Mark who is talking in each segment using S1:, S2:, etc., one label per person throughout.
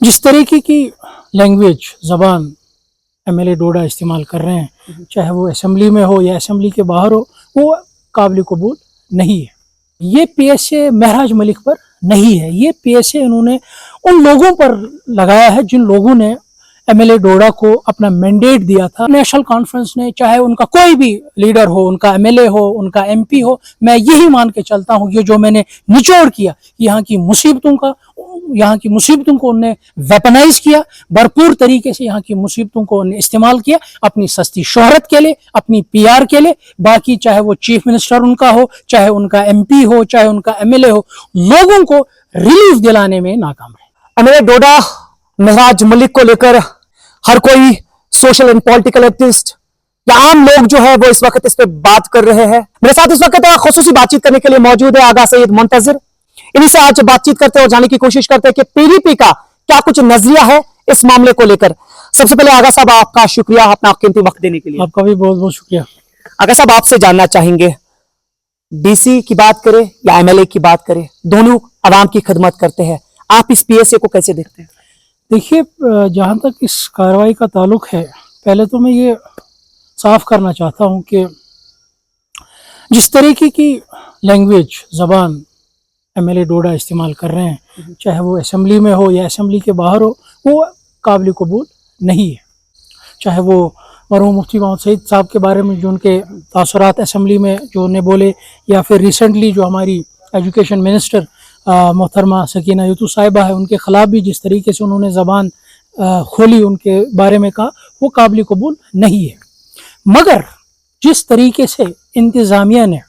S1: जिस तरीके की लैंग्वेज ज़बान एमएलए डोडा इस्तेमाल कर रहे हैं, चाहे वो असेंबली में हो या असेंबली के बाहर हो, वो काबिल कबूल नहीं है। ये पीएसए महराज मलिक पर नहीं है, ये पीएसए उन्होंने उन लोगों पर लगाया है जिन लोगों ने एमएलए डोडा को अपना मैंडेट दिया था। नेशनल कॉन्फ्रेंस ने, चाहे उनका कोई भी लीडर हो, उनका एमएलए हो, उनका एमपी हो, मैं यही मान के चलता हूँ, ये जो मैंने निचोड़ किया, यहाँ की मुसीबतों को उन्हें वेपनाइज किया, भरपूर तरीके से यहाँ की मुसीबतों को उन्हें इस्तेमाल किया अपनी सस्ती शोहरत के लिए, अपनी पीआर के लिए। बाकी चाहे वो चीफ मिनिस्टर उनका हो, चाहे उनका एमपी हो, चाहे उनका एमएलए हो, लोगों को रिलीफ दिलाने में नाकाम रहे।
S2: एमएलए डोडा महराज मलिक को लेकर हर कोई सोशल एंड पॉलिटिकल एक्टिविस्ट या आम लोग जो है वो इस वक्त इस पे बात कर रहे हैं। मेरे साथ इस वक्त खुसूसी बातचीत करने के लिए मौजूद है आगा सईद मुंतजिर। इन्हीं से आज बातचीत करते हैं और जानने की कोशिश करते हैं कि पीडीपी का क्या कुछ नजरिया है इस मामले को लेकर। सबसे पहले आगा साहब, आपका शुक्रिया अपना कीमती वक्त देने के लिए।
S1: आपका भी बहुत बहुत शुक्रिया।
S2: आगा साहब, आपसे जानना चाहेंगे, डीसी की बात करें या एमएलए की बात करें, दोनों आवाम की खिदमत करते हैं, आप इस पीएसए को कैसे देखते हैं?
S1: देखिए, जहाँ तक इस कार्रवाई का ताल्लुक है, पहले तो मैं ये साफ करना चाहता हूँ कि जिस तरीके की लैंग्वेज ज़बान एमएलए डोडा इस्तेमाल कर रहे हैं, चाहे वो असेंबली में हो या असेंबली के बाहर हो, वो काबिल कबूल नहीं है। चाहे वो मरहूम मुफ्ती मोहम्मद सईद साहब के बारे में जो उनके तासुरात असेंबली में जो उन्हें बोले, या फिर रिसेंटली जो हमारी एजुकेशन मिनिस्टर मोहतरमा सकीना यूसुफ साहिबा है, उनके ख़िलाफ़ भी जिस तरीके से उन्होंने ज़बान खोली, उनके बारे में कहा, वो काबिल कबूल नहीं है। मगर जिस तरीके से इंतज़ामिया ने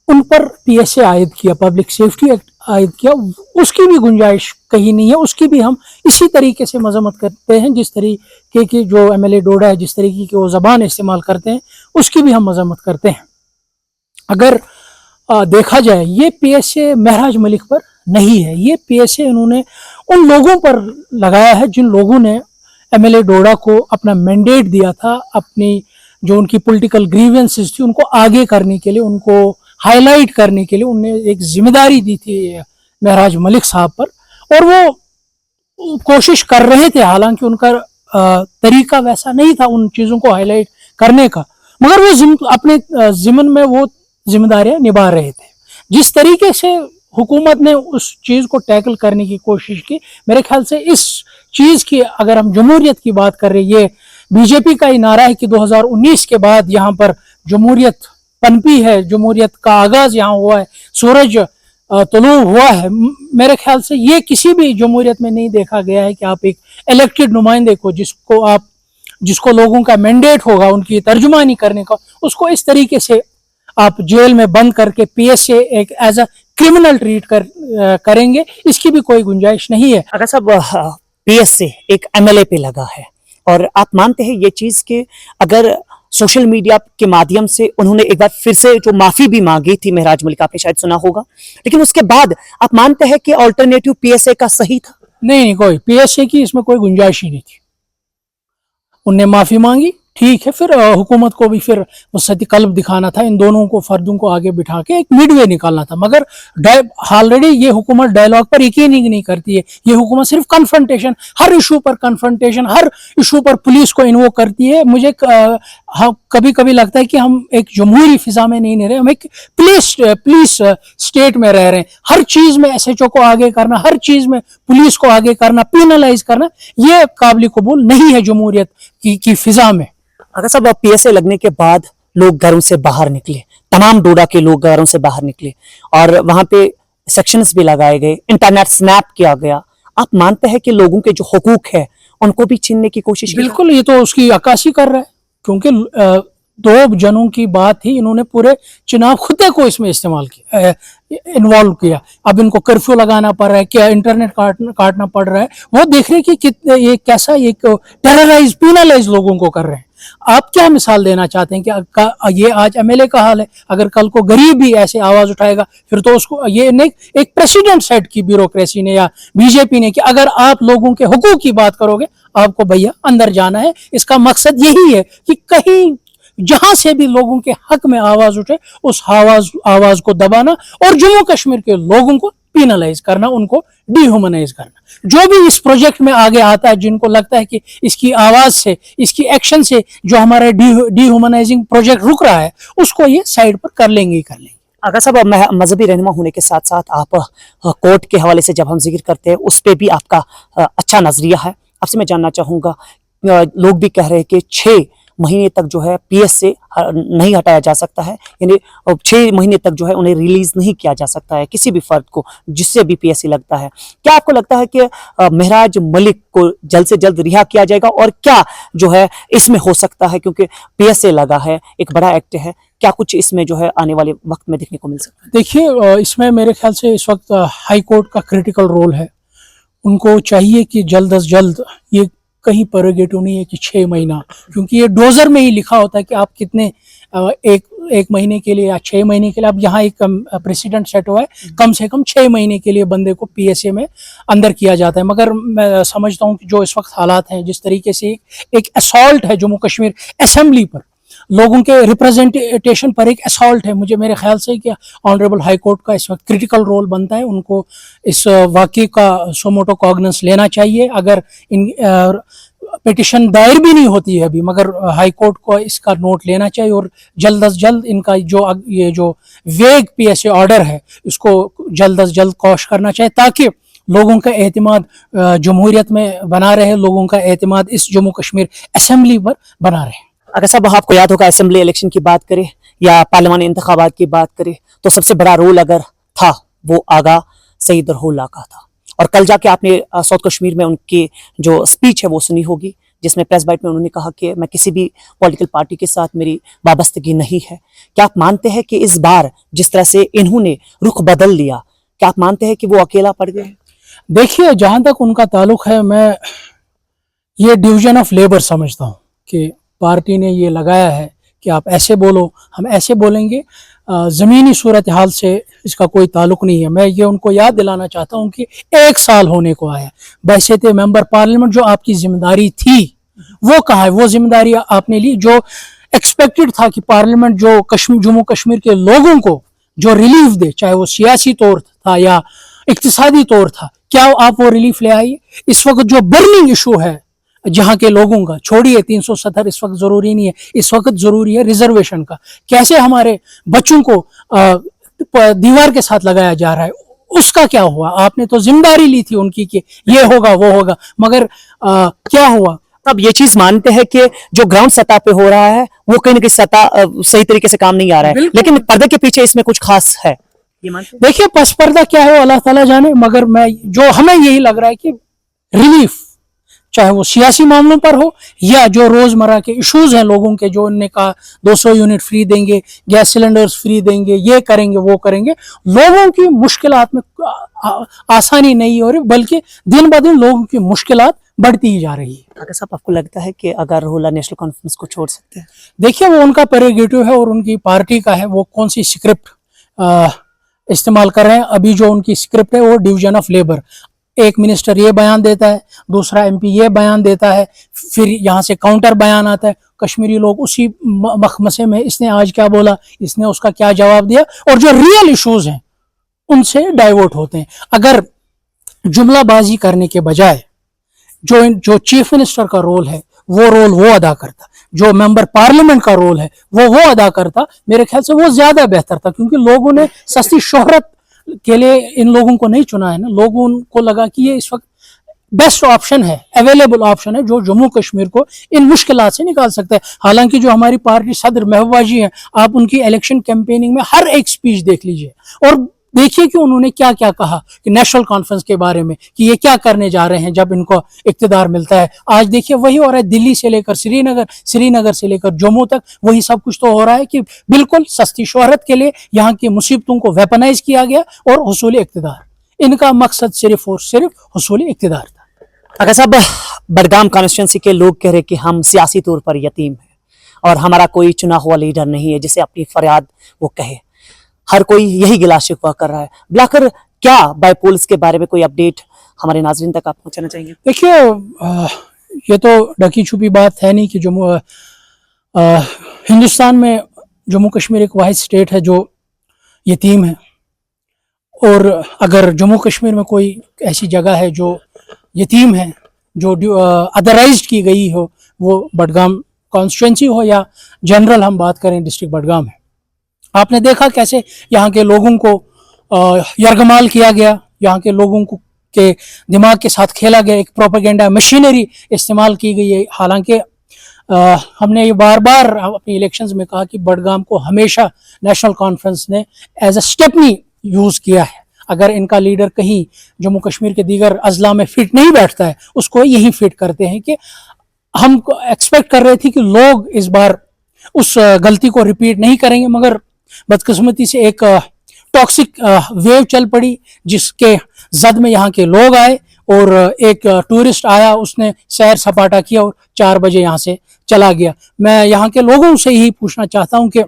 S1: उन पर पीएसए आयद किया, पब्लिक सेफ्टी एक्ट आयद किया, उसकी भी गुंजाइश कहीं नहीं है। उसकी भी हम इसी तरीके से मजम्मत करते हैं, जिस तरीके की जो एमएलए डोडा है, जिस तरीके की वो ज़बान इस्तेमाल करते हैं, उसकी भी हम मजम्मत करते हैं। अगर देखा जाए, ये पीएसए महराज मलिक पर नहीं है, ये पीएसए उन्होंने उन लोगों पर लगाया है जिन लोगों ने एमएलए डोडा को अपना मैंडेट दिया था, अपनी जो उनकी पॉलिटिकल ग्रीवेंसेस थी उनको आगे करने के लिए, उनको हाईलाइट करने के लिए उन्हें एक जिम्मेदारी दी थी महराज मलिक साहब पर, और वो कोशिश कर रहे थे। हालांकि उनका तरीका वैसा नहीं था उन चीज़ों को हाईलाइट करने का, मगर वो अपने ज़िम्मन में वो जिम्मेदारियां निभा रहे थे। जिस तरीके से हुकूमत ने उस चीज़ को टैकल करने की कोशिश की, मेरे ख्याल से इस चीज़ की, अगर हम जमहूरियत की बात कर रहे हैं, ये बीजेपी का ही नारा है कि 2019 के बाद यहाँ पर जमहूरियत पनपी है, जमहूरियत का आगाज यहाँ हुआ है, सूरज तुलू हुआ है। मेरे ख्याल से ये किसी भी जमहूरियत में नहीं देखा गया है कि आप एक इलेक्टेड नुमाइंदे को, जिसको लोगों का मैंडेट होगा उनकी तर्जुमानी करने का, उसको इस तरीके से आप जेल में बंद करके पीएसए एक एज अ क्रिमिनल ट्रीट करेंगे, इसकी भी कोई गुंजाइश नहीं है।
S2: अगर सब पीएसए एक एमएलए पे लगा है, और आप मानते हैं ये चीज कि अगर सोशल मीडिया के माध्यम से उन्होंने एक बार फिर से जो माफी भी मांगी थी महराज मलिक, आपने शायद सुना होगा, लेकिन उसके बाद आप मानते हैं कि ऑल्टरनेटिव पीएसए का सही था?
S1: नहीं, कोई पीएसए की इसमें कोई गुंजाइश ही नहीं थी। उनने माफी मांगी, ठीक है, फिर हुकूमत को भी फिर वसती कल्ब दिखाना था, इन दोनों को फर्दों को आगे बिठा के एक मिडवे निकालना था। मगर ऑलरेडी ये हुकूमत डायलॉग पर यकीन ही नहीं करती है। ये हुकूमत सिर्फ कन्फ्रंटेशन, हर इशू पर कन्फ्रंटेशन, हर इशू पर पुलिस को इन्वोक करती है। मुझे कभी कभी लगता है कि हम एक जमहूरी फिजा में नहीं रह रहे, हम एक पुलिस स्टेट में रह रहे हैं। हर चीज में एसएचओ को आगे करना, हर चीज में पुलिस को आगे करना, पेनलाइज करना, ये काबिल कबूल नहीं है जमहूरियत की फिजा में।
S2: अगर सब पीएसए लगने के बाद लोग घरों से बाहर निकले, तमाम डोडा के लोग घरों से बाहर निकले, और वहां पे सेक्शंस भी लगाए गए, इंटरनेट स्नैप किया गया, आप मानते हैं कि लोगों के जो हुकूक है उनको भी छीनने की कोशिश?
S1: बिल्कुल, ये तो उसकी अक्कासी कर रहा है, क्योंकि दो जनों की बात ही इन्होंने पूरे चुनाव खुदे को इसमें इस्तेमाल किया, इन्वॉल्व किया। अब इनको कर्फ्यू लगाना पड़ रहा है, क्या इंटरनेट काटना पड़ रहा है, वो देख रहे कि ये कैसा एक टेरराइज, पेनलाइज लोगों को कर रहे हैं। आप क्या मिसाल देना चाहते हैं कि ये आज एमएलए का हाल है, अगर कल को गरीब भी ऐसे आवाज उठाएगा, फिर तो उसको ये एक प्रेसिडेंट सेट की ब्यूरोक्रेसी ने या बीजेपी ने कि अगर आप लोगों के हुकूक की बात करोगे, आपको भैया अंदर जाना है। इसका मकसद यही है कि कहीं जहां से भी लोगों के हक में आवाज उठे, उस आवाज को दबाना और जम्मू कश्मीर के लोगों को penalize करना, उनको डिह्यूमनाइज करना। जो भी इस प्रोजेक्ट में आगे आता है, जिनको लगता है कि इसकी आवाज से, इसकी एक्शन से जो हमारा डिह्यूमनाइजिंग प्रोजेक्ट रुक रहा है, उसको ये साइड पर कर लेंगे ही कर लेंगे।
S2: अगर साहब मजहबी रहनुमा होने के साथ साथ आप कोर्ट के हवाले से जब हम जिक्र करते हैं उस पर भी आपका अच्छा नजरिया है। आपसे मैं जानना चाहूँगा, लोग भी कह रहे हैं कि 6 महीने तक जो है पीएस से नहीं हटाया जा सकता है, यानी 6 महीने तक जो है उन्हें रिलीज नहीं किया जा सकता है किसी भी फर्द को जिससे भी पीएससी लगता है। क्या आपको लगता है कि महराज मलिक को जल्द से जल्द रिहा किया जाएगा, और क्या जो है इसमें हो सकता है, क्योंकि पीएससी लगा है, एक बड़ा एक्ट है, क्या कुछ इसमें जो है आने वाले वक्त में देखने को मिल सकता है?
S1: देखिए, इसमें मेरे ख्याल से इस वक्त हाई कोर्ट का क्रिटिकल रोल है। उनको चाहिए कि जल्द अज जल्द, ये कहीं प्रेरोगेटिव नहीं है कि 6 महीना, क्योंकि ये डोजर में ही लिखा होता है कि आप कितने एक महीने के लिए या 6 महीने के लिए। अब यहाँ एक प्रेसिडेंट सेट हुआ है, कम से कम 6 महीने के लिए बंदे को पीएसए में अंदर किया जाता है। मगर मैं समझता हूँ कि जो इस वक्त हालात हैं, जिस तरीके से एक असॉल्ट है जम्मू कश्मीर असेंबली पर, लोगों के रिप्रेजेंटेशन पर एक असॉल्ट है, मुझे मेरे ख्याल से कि ऑनरेबल हाई कोर्ट का इस वक्त क्रिटिकल रोल बनता है। उनको इस वाक़े का सोमोटो कॉग्निजेंस लेना चाहिए। अगर इन पिटिशन दायर भी नहीं होती है अभी, मगर हाई कोर्ट को इसका नोट लेना चाहिए और जल्द अज जल्द इनका ये जो वेग पीएसए ऑर्डर है, इसको जल्द अज जल्द कॉश करना चाहिए, ताकि लोगों का एतमाद जमहूरियत में बना रहे, लोगों का एतमाद इस जम्मू कश्मीर असेंबली पर बना रहे।
S2: अगर साहब आपको याद होगा, असेंबली इलेक्शन की बात करें या पार्लियामानी इंतखाबात की बात करें, तो सबसे बड़ा रोल अगर था वो आगा सईद रहुल्ला का था। और कल जाके आपने साउथ कश्मीर में उनकी जो स्पीच है वो सुनी होगी, जिसमें प्रेस बाइट में उन्होंने कहा कि मैं किसी भी पॉलिटिकल पार्टी के साथ मेरी वाबस्तगी नहीं है। क्या आप मानते हैं कि इस बार जिस तरह से इन्होंने रुख बदल लिया, क्या आप मानते हैं कि वो अकेला पड़ गए?
S1: देखिए, जहां तक उनका ताल्लुक है, मैं ये डिवीजन ऑफ लेबर समझता हूँ कि पार्टी ने ये लगाया है कि आप ऐसे बोलो, हम ऐसे बोलेंगे। ज़मीनी सूरत हाल से इसका कोई ताल्लुक नहीं है। मैं ये उनको याद दिलाना चाहता हूँ कि 1 साल होने को आया, बैसेत मेंबर पार्लियामेंट जो आपकी जिम्मेदारी थी वो कहाँ है? वो जिम्मेदारी आपने ली जो एक्सपेक्टेड था कि पार्लियामेंट जो जम्मू कश्मीर के लोगों को जो रिलीफ दे, चाहे वो सियासी तौर था या इक्तिसादी तौर था, क्या आप वो रिलीफ ले आइए? इस वक्त जो बर्निंग इशू है जहाँ के लोगों का, छोड़िए 370 इस वक्त जरूरी नहीं है, इस वक्त जरूरी है रिजर्वेशन का। कैसे हमारे बच्चों को दीवार के साथ लगाया जा रहा है, उसका क्या हुआ? आपने तो जिम्मेदारी ली थी उनकी कि ये होगा वो होगा, मगर क्या हुआ?
S2: अब ये चीज मानते हैं कि जो ग्राउंड सतह पे हो रहा है वो कहीं ना कहीं सतह सही तरीके से काम नहीं आ रहा है, लेकिन पर्दे के पीछे इसमें कुछ खास है, ये मानते हैं?
S1: देखिए, पस पर्दा क्या है अल्लाह ताला जाने, मगर जो हमें यही लग रहा है कि रिलीफ, चाहे वो सियासी मामलों पर हो या जो रोजमर्रा के इश्यूज हैं लोगों के, जो उन्होंने कहा 200 यूनिट फ्री देंगे, गैस सिलेंडर्स फ्री देंगे, ये करेंगे वो करेंगे, लोगों की मुश्किलात में आसानी नहीं हो रही, बल्कि दिन ब दिन लोगों की मुश्किलात बढ़ती ही जा रही है।
S2: अगर साहब आपको लगता है कि अगर रहुल्ला नेशनल कॉन्फ्रेंस को छोड़ सकते हैं?
S1: देखिए, वो उनका प्रेरोगेटिव है और उनकी पार्टी का है, वो कौन सी स्क्रिप्ट इस्तेमाल कर रहे हैं। अभी जो उनकी स्क्रिप्ट है वो डिवीजन ऑफ लेबर, एक मिनिस्टर ये बयान देता है, दूसरा एमपी ये बयान देता है, फिर यहाँ से काउंटर बयान आता है, कश्मीरी लोग उसी मखमसे में, इसने आज क्या बोला, इसने उसका क्या जवाब दिया, और जो रियल इश्यूज हैं उनसे डाइवर्ट होते हैं। अगर जुमलाबाजी करने के बजाय जो चीफ मिनिस्टर का रोल है वो रोल वो अदा करता, जो मेंबर पार्लियामेंट का रोल है वो अदा करता, मेरे ख्याल से वो ज्यादा बेहतर था। क्योंकि लोगों ने सस्ती शोहरत के लिए इन लोगों को नहीं चुना है ना, लोगों को लगा कि ये इस वक्त बेस्ट ऑप्शन है, अवेलेबल ऑप्शन है जो जम्मू कश्मीर को इन मुश्किलात से निकाल सकता है। हालांकि जो हमारी पार्टी सदर महबूबा जी हैं, आप उनकी इलेक्शन कैंपेनिंग में हर एक स्पीच देख लीजिए और देखिए कि उन्होंने क्या क्या कहा कि नेशनल कॉन्फ्रेंस के बारे में, कि ये क्या करने जा रहे हैं जब इनको इक्तिदार मिलता है। आज देखिए वही हो रहा है, दिल्ली से लेकर श्रीनगर से लेकर जम्मू तक वही सब कुछ तो हो रहा है कि बिल्कुल सस्ती शोहरत के लिए यहाँ की मुसीबतों को वेपनाइज किया गया और हुसूल इक्तिदार, इनका मकसद सिर्फ और सिर्फ हुसूल इक्तिदार था।
S2: अगर साहब बडगाम कॉन्स्टिट्यूंसी के लोग कह रहे कि हम सियासी तौर पर यतीम हैं और हमारा कोई चुना हुआ लीडर नहीं है जिसे अपनी फरियाद वो कहे, हर कोई यही गिला शिकवा कर रहा है, बुलाकर क्या बाईपोल्स के बारे में कोई अपडेट हमारे नाजरीन तक आप पहुंचाना चाहेंगे?
S1: देखिए, ये तो ढकी छुपी बात है नहीं कि हिंदुस्तान में जम्मू कश्मीर एक वाहिद स्टेट है जो यतीम है। اور اگر جموں کشمیر میں کوئی ایسی جگہ ہے جو یتیم ہے, جو ادرائزڈ کی گئی ہو, وہ بڈگام کانسٹیچوئنسی ہو یا جنرل ہم بات کریں ڈسٹرکٹ بڈگام ہے. آپ نے دیکھا کیسے یہاں کے لوگوں کو یرغمال کیا گیا, یہاں کے لوگوں کو کے دماغ کے ساتھ کھیلا گیا, ایک پروپیگنڈا مشینری استعمال کی گئی ہے. حالانکہ ہم نے یہ بار بار اپنی الیکشنز میں کہا کہ بڈگام کو ہمیشہ نیشنل کانفرنس نے ایز اے اسٹیپنی یوز کیا ہے. اگر ان کا لیڈر کہیں جموں کشمیر کے دیگر اضلاع میں فٹ نہیں بیٹھتا ہے, اس کو یہی فٹ کرتے ہیں. کہ ہم ایکسپیکٹ کر رہے تھے کہ لوگ اس بار اس غلطی کو ریپیٹ نہیں کریں گے, مگر بدقسمتی سے ایک ٹاکسک ویو چل پڑی, جس کے زد میں یہاں کے لوگ آئے, اور ایک ٹورسٹ آیا, اس نے سیر سپاٹا کیا اور 4 بجے یہاں سے چلا گیا. میں یہاں کے لوگوں سے یہی پوچھنا چاہتا ہوں کہ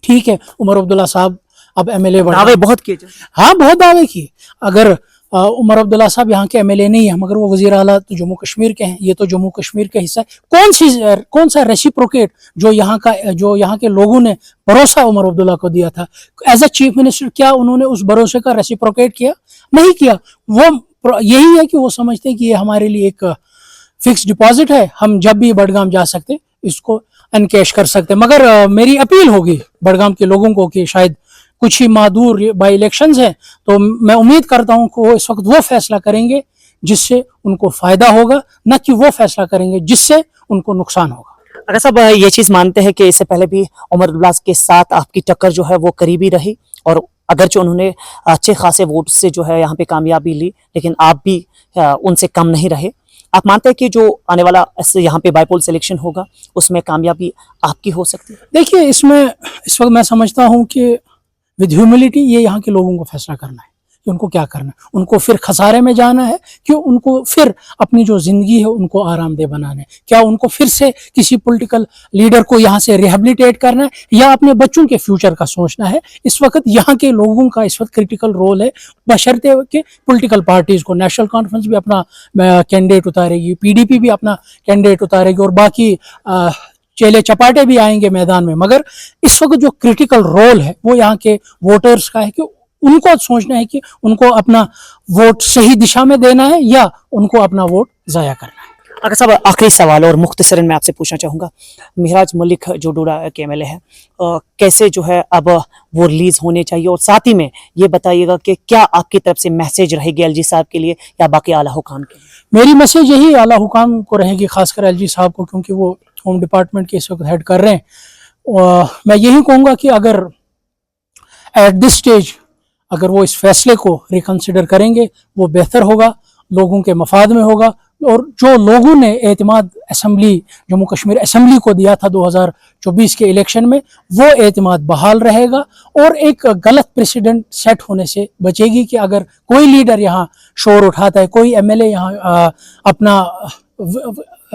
S1: ٹھیک ہے, عمر عبداللہ صاحب اب ایم ایل اے
S2: دعوے بہت کیے جائیں.
S1: ہاں بہت دعوے کیے. اگر عمر عبداللہ صاحب یہاں کے ایم ایل اے نہیں ہیں, مگر وہ وزیر اعلیٰ تو جموں کشمیر کے ہیں, یہ تو جموں کشمیر کا حصہ ہے. کون سا ریسیپروکیٹ جو یہاں کے لوگوں نے بھروسہ عمر عبداللہ کو دیا تھا ایز اے چیف منسٹر, کیا انہوں نے اس بھروسے کا ریسیپروکیٹ کیا؟ نہیں کیا. وہ یہی ہے کہ وہ سمجھتے ہیں کہ یہ ہمارے لیے ایک فکس ڈپازٹ ہے, ہم جب بھی بڈگام جا سکتے اس کو انکیش کر سکتے. مگر میری اپیل ہوگی بڈگام کے لوگوں کو کہ شاید کچھ ہی ماہ دور بائی الیکشنز ہیں, تو میں امید کرتا ہوں کہ وہ اس وقت وہ فیصلہ کریں گے جس سے ان کو فائدہ ہوگا, نہ کہ وہ فیصلہ کریں گے جس سے ان کو نقصان ہوگا.
S2: اگر صاحب یہ چیز مانتے ہیں کہ اس سے پہلے بھی عمر عبداللہ کے ساتھ آپ کی ٹکر جو ہے وہ قریبی رہی, اور اگرچہ انہوں نے اچھے خاصے ووٹ سے جو ہے یہاں پہ کامیابی لی, لیکن آپ بھی ان سے کم نہیں رہے, آپ مانتے ہیں کہ جو آنے والا یہاں پہ بائی پول سلیکشن ہوگا اس میں کامیابی آپ کی ہو سکتی ہے؟
S1: دیکھیے, اس وقت میں سمجھتا ہوں کہ ود ہیوملٹی یہ یہاں کے لوگوں کو فیصلہ کرنا ہے کہ ان کو کیا کرنا ہے. ان کو پھر خسارے میں جانا ہے کہ ان کو پھر اپنی جو زندگی ہے ان کو آرام دہ بنانا ہے, کیا ان کو پھر سے کسی پولیٹیکل لیڈر کو یہاں سے ریہیبلیٹیٹ کرنا ہے, یا اپنے بچوں کے فیوچر کا سوچنا ہے. اس وقت یہاں کے لوگوں کا اس وقت کریٹیکل رول ہے, بشرطے کہ پولیٹیکل پارٹیز کو, نیشنل کانفرنس بھی اپنا کینڈیڈیٹ اتارے گی, پی ڈی پی بھی اپنا کینڈیڈیٹ اتارے گی, اور باقی چیلے چپاٹے بھی آئیں گے میدان میں. مگر اس وقت جو کریٹیکل رول ہے وہ یہاں کے ووٹرز کا ہے کہ ان کو سوچنا ہے کہ ان کو اپنا ووٹ صحیح دشا میں دینا ہے یا ان کو اپنا ووٹ ضائع کرنا ہے.
S2: اگر صاحب آخری سوال اور مختصراً میں آپ سے پوچھنا چاہوں گا, مہراج ملک جو ڈوڈا کے ایم ایل اے ہے, کیسے جو ہے اب وہ ریلیز ہونے چاہیے, اور ساتھ ہی میں یہ بتائیے گا کہ کیا آپ کی طرف سے میسیج رہے گی ایل جی صاحب کے لیے یا باقی اعلیٰ حکام کے لیے؟
S1: میری میسیج یہی اعلیٰ حکام کو رہے گی, خاص کر ایل جی صاحب کو, کیونکہ وہ ہوم ڈپارٹمنٹ کے اس وقت ہیڈ کر رہے ہیں. میں یہی کہوں گا کہ اگر ایٹ دس اسٹیج اگر وہ اس فیصلے کو ریکنسیڈر کریں گے وہ بہتر ہوگا, لوگوں کے مفاد میں ہوگا. اور جو لوگوں نے اعتماد اسمبلی جموں کشمیر اسمبلی کو دیا تھا 2024 کے الیکشن میں, وہ اعتماد بحال رہے گا, اور ایک غلط پریسیڈنٹ سیٹ ہونے سے بچے گی کہ اگر کوئی لیڈر یہاں شور اٹھاتا ہے, کوئی ایم ایل اے یہاں اپنا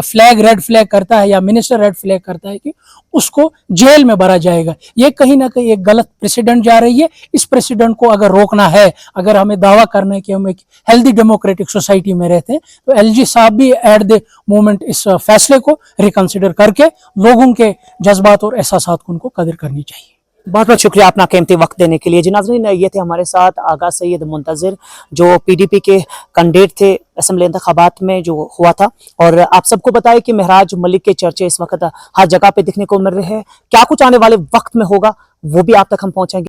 S1: فلیگ ریڈ فلیگ کرتا ہے یا منسٹر ریڈ فلیگ کرتا ہے, کہ اس کو جیل میں بھرا جائے گا. یہ کہیں نہ کہیں ایک غلط پریسیڈنٹ جا رہی ہے. اس پریسیڈنٹ کو اگر روکنا ہے, اگر ہمیں دعویٰ کرنا ہے کہ ہم ایک ہیلدی ڈیموکریٹک سوسائٹی میں رہتے ہیں, تو ایل جی صاحب بھی ایٹ دی مومنٹ اس فیصلے کو ریکنسیڈر کر کے لوگوں کے جذبات اور احساسات کو ان کو قدر کرنی چاہیے.
S2: بہت بہت شکریہ اپنا قیمتی وقت دینے کے لیے. جی ناظرین, یہ تھے ہمارے ساتھ آغا سید منتظر, جو پی ڈی پی کے کینڈیڈیٹ تھے اسمبلی انتخابات میں جو ہوا تھا. اور آپ سب کو بتائیں کہ مہراج ملک کے چرچے اس وقت ہر جگہ پہ دکھنے کو مل رہے ہیں. کیا کچھ آنے والے وقت میں ہوگا وہ بھی آپ تک ہم پہنچائیں گے.